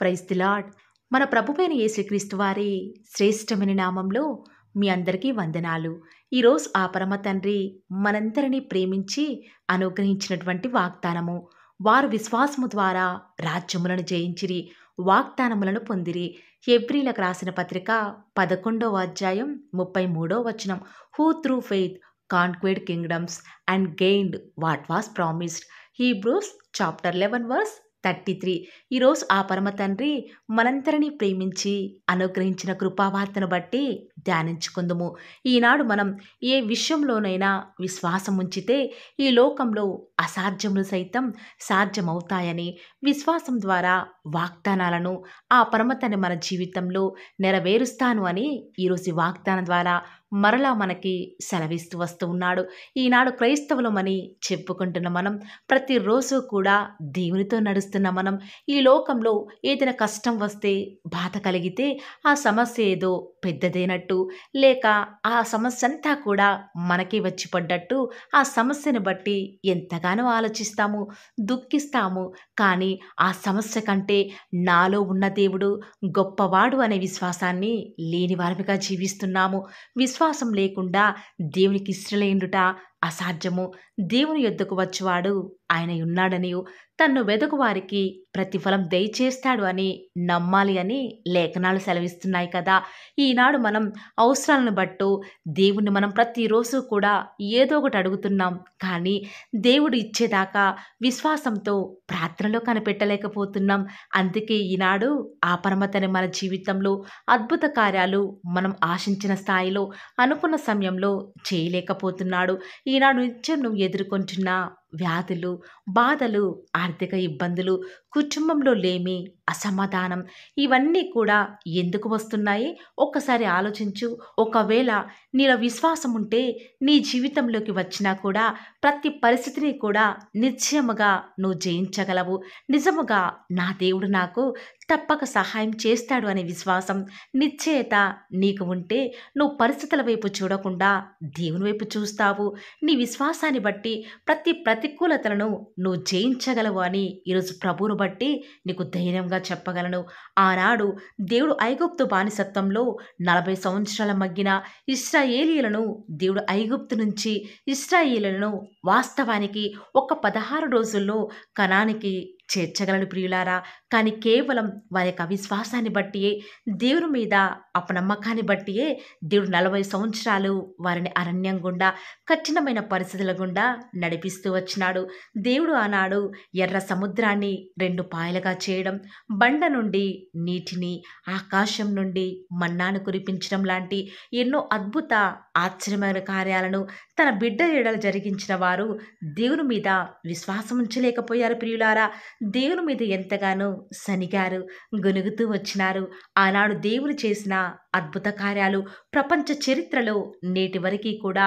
Praise the lord. మన ప్రభువైన యేసుక్రీస్తు వారి శ్రేష్టమైన నామంలో మీ అందరికీ వందనాలు. ఈరోజు ఆ పరమ తండ్రి మనందరినీ ప్రేమించి అనుగ్రహించినటువంటి వాగ్దానము. వారు విశ్వాసము ద్వారా రాజ్యములను జయించిరి, వాగ్దానములను పొందిరి. హెబ్రీలకు రాసిన పత్రిక 11వ అధ్యాయం 33వ వచనం. Who through faith conquered kingdoms and gained what was promised. Hebrews chapter 11 verse 33. ఈరోజు ఆ పరమ తండ్రి మనందరినీ ప్రేమించి అనుగ్రహించిన కృపావార్తను బట్టి ధ్యానించుకుందుము. ఈనాడు మనం ఏ విషయంలోనైనా విశ్వాసం ఉంచితే ఈ లోకంలో అసాధ్యములు సైతం సాధ్యమవుతాయని, విశ్వాసం ద్వారా వాగ్దానాలను ఆ పరమ తండ్రి మన జీవితంలో నెరవేరుస్తాను అని ఈరోజు ఈ వాగ్దానం ద్వారా మరలా మనకి సెలవిస్తూ వస్తూ ఉన్నాడు. ఈనాడు క్రైస్తవులమని చెప్పుకుంటున్న మనం, ప్రతిరోజు కూడా దేవునితో నడుస్తున్న మనం, ఈ లోకంలో ఏదైనా కష్టం వస్తే, బాధ కలిగితే ఆ సమస్య ఏదో పెద్దదేనట్టు, లేక ఆ సమస్య అంతా కూడా మనకే వచ్చి పడ్డట్టు ఆ సమస్యను బట్టి ఎంతగానో ఆలోచిస్తాము, దుఃఖిస్తాము. కానీ ఆ సమస్య కంటే నాలో ఉన్న దేవుడు గొప్పవాడు అనే విశ్వాసాన్ని లేని వారిగా జీవిస్తున్నాము. విశ్వాసం లేకుండా దేవునికి ఇష్టలేండుట అసాధ్యము. దేవుని యొద్దకు వచ్చువాడు ఆయన ఉన్నాడనియు, తన్ను వెదకు వారికి ప్రతిఫలం దయచేస్తాడు అని నమ్మాలి అని లేఖనాలు సెలవిస్తున్నాయి కదా. ఈనాడు మనం అవసరాలను బట్టు దేవుణ్ణి మనం ప్రతిరోజు కూడా ఏదో ఒకటి అడుగుతున్నాం. కానీ దేవుడు ఇచ్చేదాకా విశ్వాసంతో ప్రార్థనలో కనిపెట్టలేకపోతున్నాం. అందుకే ఈనాడు ఆ పరమతని మన జీవితంలో అద్భుత కార్యాలు మనం ఆశించిన స్థాయిలో అనుకున్న సమయంలో చేయలేకపోతున్నాడు. ఈనాడు నిత్యం నువ్వు ఎదుర్కొంటున్న వ్యాధులు, బాధలు, ఆర్థిక ఇబ్బందులు, కుటుంబంలో లేమి, అసమాధానం, ఇవన్నీ కూడా ఎందుకు వస్తున్నాయి ఒక్కసారి ఆలోచించు. ఒకవేళ నీలో విశ్వాసం ఉంటే నీ జీవితంలోకి వచ్చినా కూడా ప్రతి పరిస్థితిని కూడా నిశ్చయముగా నువ్వు జయించగలవు. నిజముగా నా దేవుడు నాకు తప్పక సహాయం చేస్తాడు అనే విశ్వాసం, నిశ్చయత నీకు ఉంటే నువ్వు పరిస్థితుల వైపు చూడకుండా దేవుని వైపు చూస్తావు. నీ విశ్వాసాన్ని బట్టి ప్రతి ప్రతికూలతలను నువ్వు జయించగలవు అని ఈరోజు ప్రభువును బట్టి నీకు ధైర్యంగా చెప్పగలను. ఆనాడు దేవుడు ఐగుప్తు బానిసత్వంలో 40 సంవత్సరాల మగ్గిన ఇశ్రాయేలీయులను దేవుడు ఐగుప్తు నుంచి ఇశ్రాయేలీయులను వాస్తవానికి ఒక 16 రోజుల్లో కనానికి చేర్చగలడు ప్రియులారా. కానీ కేవలం వారి యొక్క అవిశ్వాసాన్ని బట్టియే, దేవుని మీద అపనమ్మకాన్ని బట్టియే దేవుడు 40 సంవత్సరాలు వారిని అరణ్యం గుండా, కఠినమైన పరిస్థితుల గుండా నడిపిస్తూ వచ్చినాడు. దేవుడు ఆనాడు ఎర్ర సముద్రాన్ని 2 పాయలుగా చేయడం, బండ నుండి నీటిని, ఆకాశం నుండి మన్నాను కురిపించడం లాంటి ఎన్నో అద్భుత ఆశ్చర్యమైన కార్యాలను తన బిడ్డ ఎడల జరిగించిన వారు దేవుని మీద విశ్వాసం ఉంచలేకపోయారు ప్రియులారా. దేవుని మీద ఎంతగానో సనిగారు, గొనుగుతూ వచ్చినారు. ఆనాడు దేవుడు చేసిన అద్భుత కార్యాలు ప్రపంచ చరిత్రలో నేటి వరకు కూడా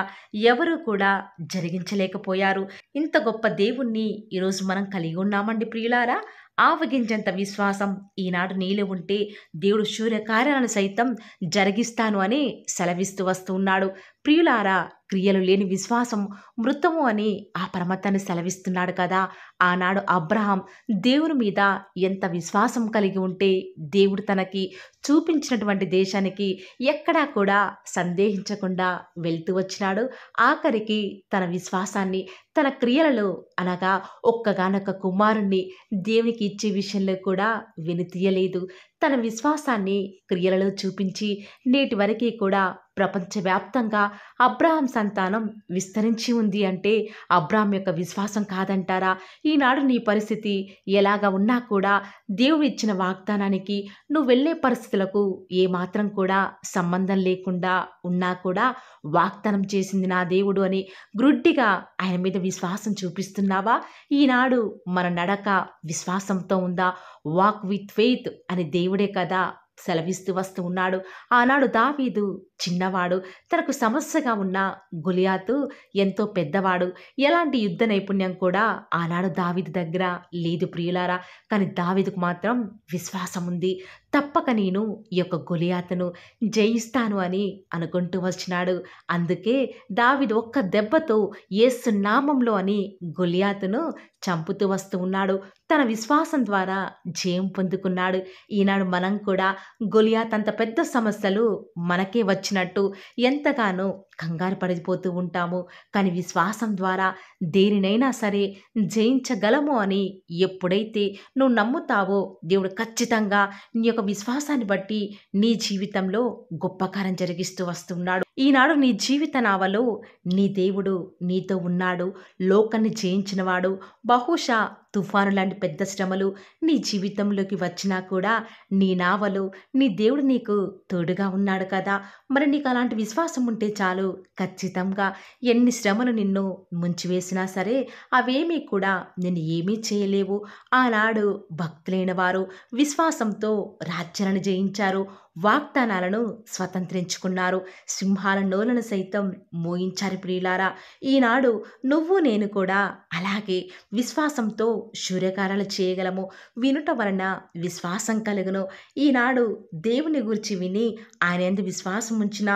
ఎవరూ కూడా జరిగించలేకపోయారు. ఇంత గొప్ప దేవుణ్ణి ఈరోజు మనం కలిగి ఉన్నామండి ప్రియులారా. ఆవగింజంత విశ్వాసం ఈనాడు నీలో ఉంటే దేవుడు సూర్యకార్యాలను సైతం జరిగిస్తాను అని సెలవిస్తూ వస్తూ ఉన్నాడు. ప్రియులారా, క్రియలు లేని విశ్వాసం మృతము అని ఆ పరమతాన్ని సెలవిస్తున్నాడు కదా. ఆనాడు అబ్రహాం దేవుని మీద ఎంత విశ్వాసం కలిగి ఉంటే దేవుడు తనకి చూపించినటువంటి దేశానికి ఎక్కడా కూడా సందేహించకుండా వెళ్తూ వచ్చినాడు. ఆఖరికి తన విశ్వాసాన్ని తన క్రియలలో, అనగా ఒక్కగానొక్క కుమారుణ్ణి దేవునికి ఇచ్చే విషయంలో కూడా వెనుతీయలేదు. తన విశ్వాసాన్ని క్రియలలో చూపించి నేటి వరకు కూడా ప్రపంచవ్యాప్తంగా అబ్రహాం సంతానం విస్తరించి ఉంది అంటే అబ్రహాం యొక్క విశ్వాసం కాదంటారా? ఈనాడు నీ పరిస్థితి ఎలాగ ఉన్నా కూడా దేవుడు ఇచ్చిన వాగ్దానానికి నువ్వు వెళ్ళే పరిస్థితులకు ఏమాత్రం కూడా సంబంధం లేకుండా ఉన్నా కూడా వాగ్దానం చేసింది నా దేవుడు అని గ్రుడ్డిగా ఆయన మీద విశ్వాసం చూపిస్తున్నావా? ఈనాడు మన నడక విశ్వాసంతో ఉందా? వాక్ విత్ ఫెయిత్ అని దేవుడే కదా సెలవిస్తూ వస్తూ ఉన్నాడు. ఆనాడు దావీదు చిన్నవాడు, తనకు సమస్యగా ఉన్న గొలియాతు ఎంతో పెద్దవాడు. ఎలాంటి యుద్ధ నైపుణ్యం కూడా ఆనాడు దావీదు దగ్గర లేదు ప్రియులారా. కానీ దావీదుకు మాత్రం విశ్వాసం ఉంది. తప్పక నేను ఈ యొక్క గొలియాతును జయిస్తాను అని అనుకుంటూ వచ్చినాడు. అందుకే దావీదు ఒక్క దెబ్బతో యేసు నామంలో అని గొలియాతును చంపుతూ వస్తూ ఉన్నాడు. తన విశ్వాసం ద్వారా జయం పొందుకున్నాడు. ఈనాడు మనం కూడా గొలియాత్ అంత పెద్ద సమస్యలు మనకే వచ్చినట్టు ఎంతగానో కంగారు పడిపోతూ ఉంటాము. కానీ విశ్వాసం ద్వారా దేనినైనా సరే జయించగలము అని ఎప్పుడైతే నువ్వు నమ్ముతావో దేవుడు ఖచ్చితంగా నీ యొక్క విశ్వాసాన్ని బట్టి నీ జీవితంలో గొప్ప కార్యం జరిగిస్తూ వస్తున్నాడు. ఈనాడు నీ జీవిత నావలో నీ దేవుడు నీతో ఉన్నాడు. లోకాన్ని జయించినవాడు. బహుశా తుఫాను లాంటి పెద్ద శ్రమలు నీ జీవితంలోకి వచ్చినా కూడా నీ నావలో నీ దేవుడు నీకు తోడుగా ఉన్నాడు కదా. మరి నీకు అలాంటి విశ్వాసం ఉంటే చాలు, ఖచ్చితంగా ఎన్ని శ్రమలు నిన్ను ముంచివేసినా సరే అవేమీ కూడా నిన్ను ఏమీ చేయలేవు. ఆనాడు భక్తులైన వారు విశ్వాసంతో రాజ్యాలను జయించారు. వాగ్దానాలను స్వతంత్రించుకున్నారు. సింహాల నోలను సైతం మోయించారు. ప్రియులారా, ఈనాడు నువ్వు నేను కూడా అలాగే విశ్వాసంతో శూర్యకారాలు చేయగలము. వినుట వలన విశ్వాసం కలుగును. ఈనాడు దేవుని గురించి విని ఆయన యందు విశ్వాసం ఉంచిన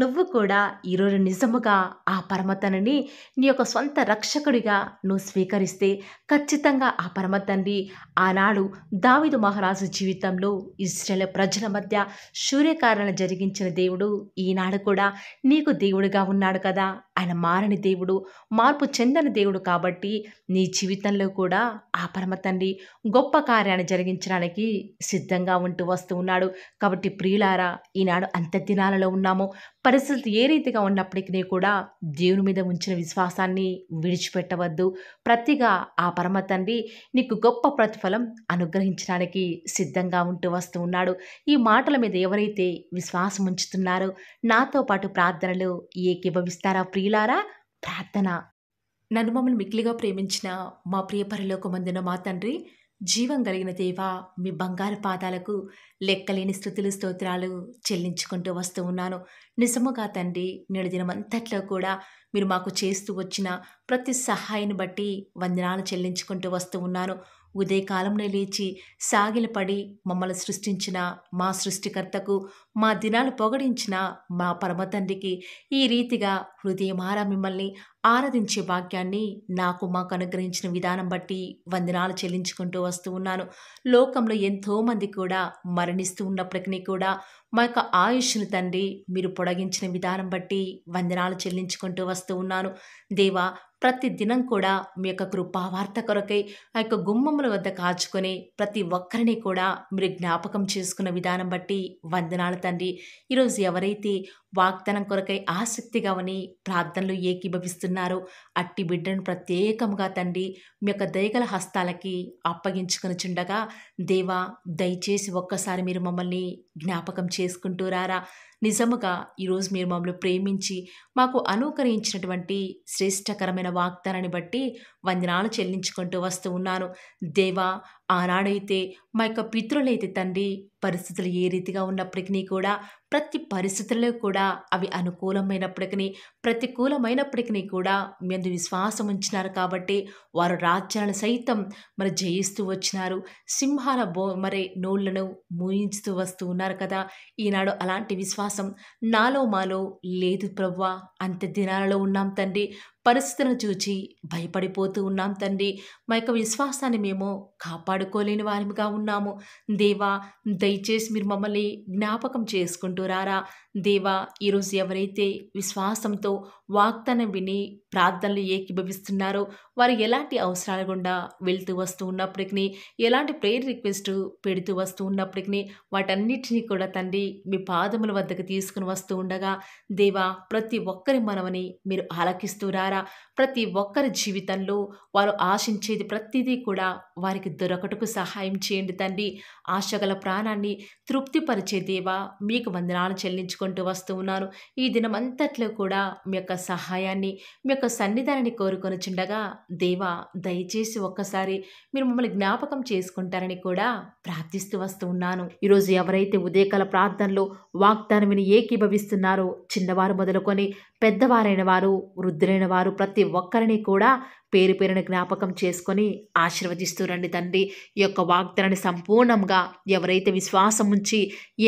నువ్వు కూడా ఈరోజు నిజముగా ఆ పరమతండ్రిని నీ యొక్క సొంత రక్షకుడిగా నువ్వు స్వీకరిస్తే ఖచ్చితంగా ఆ పరమతండ్రి ఆనాడు దావీదు మహారాజు జీవితంలో ఇశ్రాయేలు ప్రజల మధ్య సూర్యకారాలను జరిగించిన దేవుడు ఈనాడు కూడా నీకు దేవుడిగా ఉన్నాడు కదా. ఆయన మారని దేవుడు, మార్పు చెందని దేవుడు కాబట్టి నీ జీవితంలో కూడా ఆ పరమ తండ్రి గొప్ప కార్యాన్ని జరిగించడానికి సిద్ధంగా ఉంటూ వస్తూ ఉన్నాడు. కాబట్టి ప్రియులారా, ఈనాడు అంత్య దినాలలో ఉన్నాము. పరిస్థితులు ఏ రీతిగా ఉన్నప్పటికీ కూడా దేవుని మీద ఉంచిన విశ్వాసాన్ని విడిచిపెట్టవద్దు. ప్రతిగా ఆ పరమ తండ్రి నీకు గొప్ప ప్రతిఫలం అనుగ్రహించడానికి సిద్ధంగా ఉంటూ వస్తూ ఉన్నాడు. ఈ మాటల మీద ఎవరైతే విశ్వాసం ఉంచుతున్నారో నాతో పాటు ప్రార్థనలు ఏకీభవిస్తారా ప్రియులారా? ప్రార్థన. నన్ను మమ్మల్ని మిక్కిలిగా ప్రేమించిన మా ప్రియ పరలోకమందున మా తండ్రి, జీవం కలిగిన దేవా, మీ బంగారు పాదాలకు లెక్కలేని స్తుతులు స్తోత్రాలు చెల్లించుకుంటూ వస్తూ ఉన్నాను. నిజముగా తండ్రి, నేడు దినమంతట్లో కూడా మీరు మాకు చేస్తూ వచ్చిన ప్రతి సహాయాన్ని బట్టి వందనాలు చెల్లించుకుంటూ వస్తూ ఉన్నాను. ఉదయకాలంలో లేచి సాగిలపడి మమ్మల్ని సృష్టించిన మా సృష్టికర్తకు, మా దినాలు పొగడించిన మా పరమతండ్రికి ఈ రీతిగా హృదయమారా మిమ్మల్ని ఆరాధించే భాగ్యాన్ని మాకు అనుగ్రహించిన విధానం బట్టి వందనాలు చెల్లించుకుంటూ వస్తూ ఉన్నాను. లోకంలో ఎంతోమంది కూడా మరణిస్తూ ఉన్నప్పటికీ కూడా మా యొక్క ఆయుష్ను తండ్రి మీరు పొడిగించిన విధానం బట్టి వందనాలు చెల్లించుకుంటూ వస్తూ ఉన్నాను. దేవా, ప్రతి దినం కూడా మీ యొక్క కృపావార్త కొరకై ఆ యొక్క గుమ్మముల వద్ద కాచుకొని ప్రతి ఒక్కరిని కూడా మీరు జ్ఞాపకం చేసుకున్న విధానం బట్టి వందనాలు తండ్రి. ఈరోజు ఎవరైతే వాగ్దానం కొరకై ఆసక్తిగా ఉని ప్రార్థనలు ఏకీభవిస్తున్నారో అట్టి బిడ్డను ప్రత్యేకంగా తండ్రి మీ యొక్క దయగల హస్తాలకి అప్పగించుకొని చుండగా, దేవా దయచేసి ఒక్కసారి మీరు మమ్మల్ని జ్ఞాపకం చేసుకుంటూ రారా. నిజముగా ఈరోజు మీరు మమ్మల్ని ప్రేమించి మాకు అనుకరించినటువంటి శ్రేష్టకరమైన వాగ్దానాన్ని బట్టి వందనాలు చెల్లించుకుంటూ వస్తూ ఉన్నాను. దేవా, ఆనాడైతే మా యొక్క పితరులైతే తండ్రి పరిస్థితులు ఏ రీతిగా ఉన్నప్పటికీ కూడా ప్రతి పరిస్థితుల్లో కూడా అవి అనుకూలమైనప్పటికీ ప్రతికూలమైనప్పటికీ కూడా మీ అందు విశ్వాసం ఉంచినారు కాబట్టి వారు రాజ్యాలను సైతం మరి జయిస్తూ వచ్చినారు. సింహాల మరి నోళ్లను మూయించుతూ వస్తూ ఉన్నారు కదా. ఈనాడు అలాంటి విశ్వాసం నాలో మాలో లేదు ప్రభువా. అంత్య దినాలలో ఉన్నాం తండ్రి. పరిస్థితులను చూచి భయపడిపోతూ ఉన్నాం తండ్రి. మా యొక్క విశ్వాసాన్ని మేము కాపాడుకోలేని వారిగా ఉన్నాము. దేవా, దయచేసి మీరు మమ్మల్ని జ్ఞాపకం చేసుకుంటూ రారా. దేవా, ఈరోజు ఎవరైతే విశ్వాసంతో వాగ్దానం విని ప్రార్థనలు ఏకీభవిస్తున్నారో వారు ఎలాంటి అవసరాల గుండా వెళ్తూ వస్తూ ఉన్నప్పటికీ, ఎలాంటి ప్రేయర్ రిక్వెస్ట్ పెడుతూ వస్తూ ఉన్నప్పటికీ వాటన్నిటినీ కూడా తండ్రి మీ పాదముల వద్దకు తీసుకుని వస్తూ ఉండగా, దేవా ప్రతి ఒక్కరి మనవని మీరు ఆలకిస్తూ రారా. ప్రతి ఒక్కరి జీవితంలో వారు ఆశించేది ప్రతిదీ కూడా వారికి దొరకటకు సహాయం చేయండి తండ్రి. ఆశగల ప్రాణాన్ని తృప్తిపరిచే దేవా, మీకు వందనాలు చెల్లించుకుంటూ వస్తూ ఉన్నాను. ఈ దినమంతట్లో కూడా మీ యొక్క సహాయాన్ని, మీ యొక్క సన్నిధానాన్ని కోరుకొనుచుండగా, దేవా దయచేసి ఒక్కసారి మీరు మమ్మల్ని జ్ఞాపకం చేసుకుంటారని కూడా ప్రార్థిస్తూ వస్తూ ఉన్నాను. ఈరోజు ఎవరైతే ఉదయకాల ప్రార్థనలో వాగ్దానం విని ఏకీభవిస్తున్నారో చిన్నవారు మొదలుకొని పెద్దవారైన వారు, వృద్ధులైన వారు ప్రతి ఒక్కరిని కూడా పేరు పేరున జ్ఞాపకం చేసుకొని ఆశీర్వదిస్తూ రండి తండ్రి. ఈ యొక్క వాగ్దానాన్ని సంపూర్ణంగా ఎవరైతే విశ్వాసం ఉంచి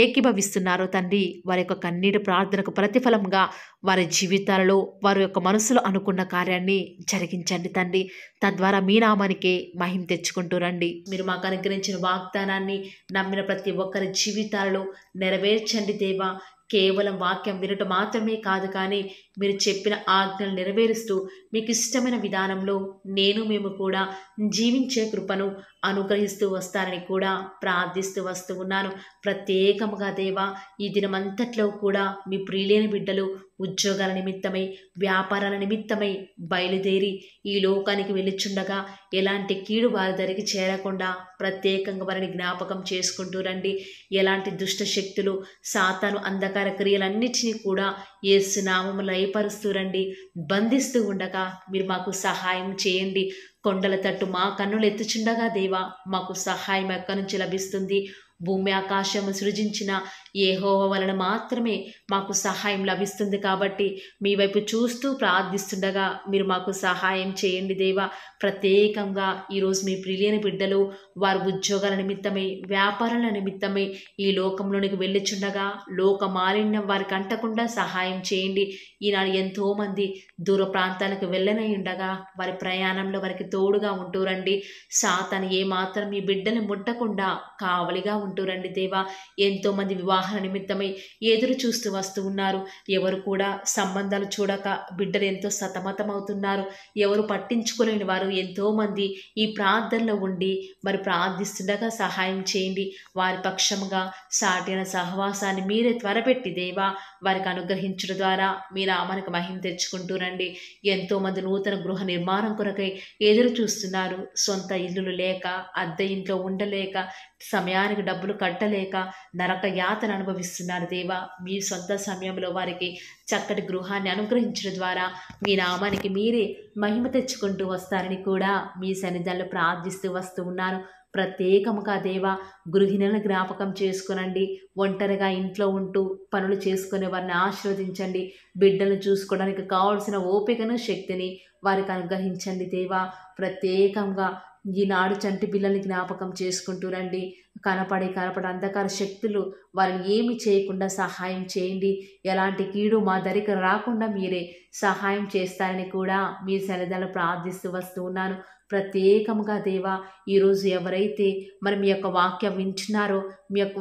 ఏకీభవిస్తున్నారో తండ్రి, వారి యొక్క కన్నీటి ప్రార్థనకు ప్రతిఫలంగా వారి జీవితాలలో వారి యొక్క మనసులో అనుకున్న కార్యాన్ని జరిగించండి తండ్రి. తద్వారా మీ నామానికే మహిమ తెచ్చుకుంటూ రండి. మీరు మాకు అనుగ్రహించిన వాగ్దానాన్ని నమ్మిన ప్రతి ఒక్కరి జీవితాలలో నెరవేర్చండి దేవా. కేవలం వాక్యం వినటం మాత్రమే కాదు, కానీ మీరు చెప్పిన ఆజ్ఞలు నెరవేరుస్తూ మీకు ఇష్టమైన విధానంలో మేము కూడా జీవించే కృపను అనుగ్రహిస్తూ వస్తారని కూడా ప్రార్థిస్తూ వస్తూ ఉన్నాను. ప్రత్యేకముగా దేవా, ఈ దినమంతట్లో కూడా మీ ప్రియులైన బిడ్డలు ఉద్యోగాల నిమిత్తమై, వ్యాపారాల నిమిత్తమై బయలుదేరి ఈ లోకానికి వెళ్ళిచుండగా ఎలాంటి కీడు వారి దరికి చేరకుండా ప్రత్యేకంగా వారిని జ్ఞాపకం చేసుకుంటూ రండి. ఎలాంటి దుష్ట శక్తులు, సాతాను అంధకార క్రియలన్నిటినీ కూడా యేసు నామములో లయపరుస్తూ రండి. బంధిస్తూ ఉండగా మీరు మాకు సహాయం చేయండి. కొండల తట్టు మా కన్నులు ఎత్తుచుండగా దేవా, మాకు సహాయం ఎక్కడి నుంచి లభిస్తుంది? భూమి ఆకాశము సృజించిన యెహోవా వలన మాత్రమే మాకు సహాయం లభిస్తుంది. కాబట్టి మీ వైపు చూస్తూ ప్రార్థిస్తుండగా మీరు మాకు సహాయం చేయండి దేవా. ప్రత్యేకంగా ఈరోజు మీ ప్రియులైన బిడ్డలు వారి ఉద్యోగాల నిమిత్తమై, వ్యాపారాల నిమిత్తమై ఈ లోకంలోనికి వెళ్ళుచుండగా లోక మాలిన్యం వారికి అంటకుండా సహాయం చేయండి. ఈనాడు ఎంతోమంది దూర ప్రాంతాలకు వెళ్ళనై ఉండగా వారి ప్రయాణంలో వారికి తోడుగా ఉంటూ రండి. సాతాను ఏమాత్రం మీ బిడ్డని ముట్టకుండా కావలిగా ఉంటూ రండి దేవా. ఎంతోమంది వివాహాల నిమిత్తమై ఎదురు చూస్తూ వస్తూ ఉన్నారు. ఎవరు కూడా సంబంధాలు చూడక బిడ్డలు ఎంతో సతమతమవుతున్నారు. ఎవరు పట్టించుకోలేని వారు ఎంతోమంది ఈ ప్రార్థనలో ఉండి మరి ప్రార్థిస్తుండగా సహాయం చేయండి. వారి పక్షముగా సాటిన సహవాసాన్ని మీరే త్వరపెట్టి దేవా వారికి అనుగ్రహించడం ద్వారా మీ నామానికి మహిమ తెచ్చుకుంటూ రండి. ఎంతోమంది నూతన గృహ నిర్మాణం కొరకై ఎదురు చూస్తున్నారు. సొంత ఇల్లులు లేక, అద్దె ఇంట్లో ఉండలేక, సమయానికి డబ్బులు కట్టలేక నరక యాతన అనుభవిస్తున్నారు దేవా. మీ సొంత సమయంలో వారికి చక్కటి గృహాన్ని అనుగ్రహించడం ద్వారా మీ నామానికి మీరే మహిమ తెచ్చుకుంటూ వస్తారని కూడా మీ సన్నిధానంలో ప్రార్థిస్తూ వస్తూ ఉన్నాను. ప్రత్యేకముగా దేవా, గృహిణులను జ్ఞాపకం చేసుకునండి. ఒంటరిగా ఇంట్లో ఉంటూ పనులు చేసుకునే వారిని ఆశీర్వదించండి. బిడ్డలను చూసుకోవడానికి కావాల్సిన ఓపికను, శక్తిని వారికి అనుగ్రహించండి దేవా. ప్రత్యేకంగా ఈనాడు చంటి పిల్లల్ని జ్ఞాపకం చేసుకుంటూ రండి. కనపడి అంధకార శక్తులు వారిని ఏమి చేయకుండా సహాయం చేయండి. ఎలాంటి కీడు మా దరికి రాకుండా మీరే సహాయం చేస్తారని కూడా మీ సన్నిధానంలో ప్రార్థిస్తూ వస్తూ ఉన్నాను. ప్రత్యేకముగా దేవా, ఈరోజు ఎవరైతే మరి మీ యొక్క వాక్యం వింటున్నారో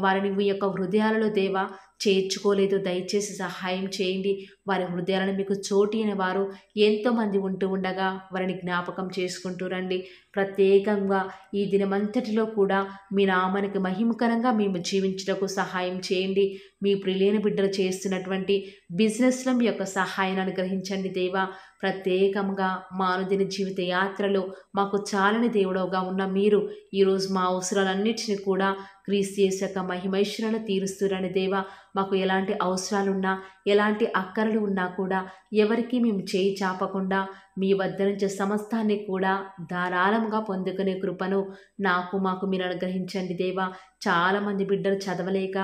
వారిని మీ యొక్క హృదయాలలో దేవా చేర్చుకోలేదు, దయచేసి సహాయం చేయండి. వారి హృదయాలను మీకు చోటిన వారు ఎంతోమంది ఉంటూ ఉండగా వారిని జ్ఞాపకం చేసుకుంటూ రండి. ప్రత్యేకంగా ఈ దినమంతటిలో కూడా మీ నామానికి మహిమకరంగా మేము జీవించటకు సహాయం చేయండి. మీ ప్రియులైన బిడ్డలు చేస్తున్నటువంటి బిజినెస్లో మీ యొక్క సహాయాన్ని అనుగ్రహించండి దేవా. ప్రత్యేకంగా మా అనుదిన జీవిత యాత్రలో మాకు చాలని దేవుడవుగా ఉన్న మీరు ఈరోజు మా అవసరాలన్నిటిని కూడా క్రీస్తు యేసు యొక్క మహిమైశ్వరాలు తీరుస్తురని దేవా. మాకు ఎలాంటి అవసరాలున్నా, ఎలాంటి అక్కరలు ఉన్నా కూడా ఎవరికి మేము చేయి చాపకుండా మీ వద్ద నుంచి సమస్తాన్ని కూడా ధారాళంగా పొందుకునే కృపను మాకు మీరు అనుగ్రహించండి దేవా. చాలామంది బిడ్డలు చదవలేక,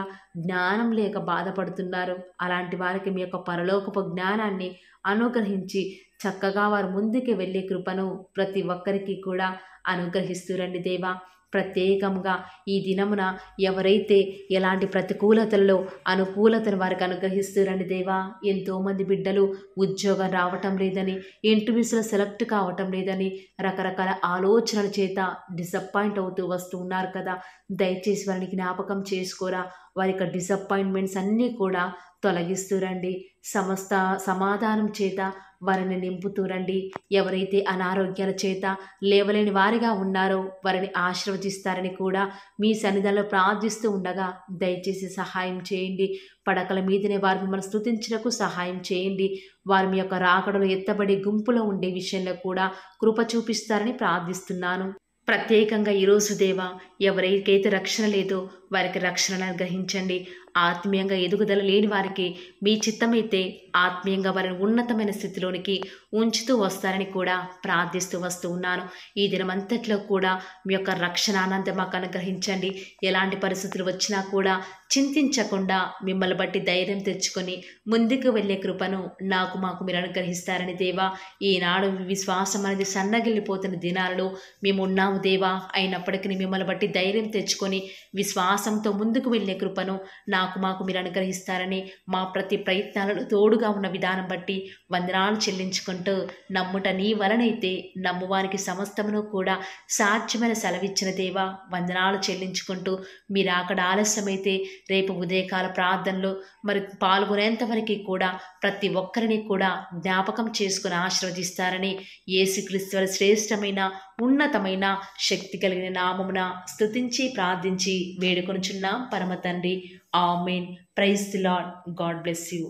జ్ఞానం లేక బాధపడుతున్నారు. అలాంటి వారికి మీ యొక్క పరలోకపు జ్ఞానాన్ని అనుగ్రహించి చక్కగా వారు ముందుకు వెళ్ళే కృపను ప్రతి ఒక్కరికి కూడా అనుగ్రహిస్తురండి దేవా. ప్రత్యేకంగా ఈ దినమున ఎవరైతే ఎలాంటి ప్రతికూలతలలో అనుకూలతను వారికి అనుగ్రహిస్తురండి దేవా. ఎంతోమంది బిడ్డలు ఉద్యోగం రావటం లేదని, ఇంటర్వ్యూస్లో సెలెక్ట్ కావటం లేదని రకరకాల ఆలోచనల చేత డిసప్పాయింట్ అవుతూ వస్తూ ఉన్నారు కదా. దయచేసి వారిని జ్ఞాపకం చేసుకోరా. వారి యొక్క డిసప్పాయింట్మెంట్స్ అన్నీ కూడా తొలగిస్తూరండి. సమస్త సమాధానం చేత వారిని నింపుతూరండి. ఎవరైతే అనారోగ్యాల చేత లేవలేని వారిగా ఉన్నారో వారిని ఆశీర్వదిస్తారని కూడా మీ సన్నిధానంలో ప్రార్థిస్తూ ఉండగా దయచేసి సహాయం చేయండి. పడకల మీదనే వారు మిమ్మల్ని స్తుతించుటకు సహాయం చేయండి. వారి మీ యొక్క రాకడలో ఎత్తబడి గుంపులో ఉండే విషయంలో కూడా కృప చూపిస్తారని ప్రార్థిస్తున్నాను. ప్రత్యేకంగా ఈరోజు దేవా, ఎవరికైతే రక్షణ లేదో వారికి రక్షణను అనుగ్రహించండి. ఆత్మీయంగా ఎదుగుదల లేని వారికి మీ చిత్తమైతే ఆత్మీయంగా వారిని ఉన్నతమైన స్థితిలోనికి ఉంచుతూ వస్తారని కూడా ప్రార్థిస్తూ వస్తూ ఉన్నాను. ఈ దినమంతట్లో కూడా మీ యొక్క రక్షణ ఆనందం మాకు అనుగ్రహించండి. ఎలాంటి పరిస్థితులు వచ్చినా కూడా చింతించకుండా మిమ్మల్ని బట్టి ధైర్యం తెచ్చుకొని ముందుకు వెళ్ళే కృపను మాకు మీరు అనుగ్రహిస్తారని దేవా, ఈనాడు విశ్వాసం అనేది సన్నగిల్లిపోతున్న దినాలలో మేము ఉన్నాము దేవా. అయినప్పటికీ మిమ్మల్ని బట్టి ధైర్యం తెచ్చుకొని విశ్వాసంతో ముందుకు వెళ్ళే కృపను మాకు మీరు అనుగ్రహిస్తారని మా ప్రతి ప్రయత్నాలను తోడుగా ఉన్న విధానం బట్టి వందనాలు చెల్లించుకుంటూ, నమ్ముట నీ వలనైతే నమ్మువానికి సమస్తమును కూడా సాధ్యమైన సెలవిచ్చిన దేవా వందనాలు చెల్లించుకుంటూ, మీరు అక్కడ ఆలస్యమైతే రేపు ఉదయకాల ప్రార్థనలో మరి పాల్గొనేంతవరకు కూడా ప్రతి ఒక్కరిని కూడా జ్ఞాపకం చేసుకుని ఆశీర్వదిస్తారని యేసుక్రీస్తు వారి శ్రేష్టమైన ఉన్నతమైన శక్తి కలిగిన నామమున స్తుతించి ప్రార్థించి వేడుకొనుచున్నాం పరమ తండ్రి. ఆమేన్. Praise the lord. God bless you.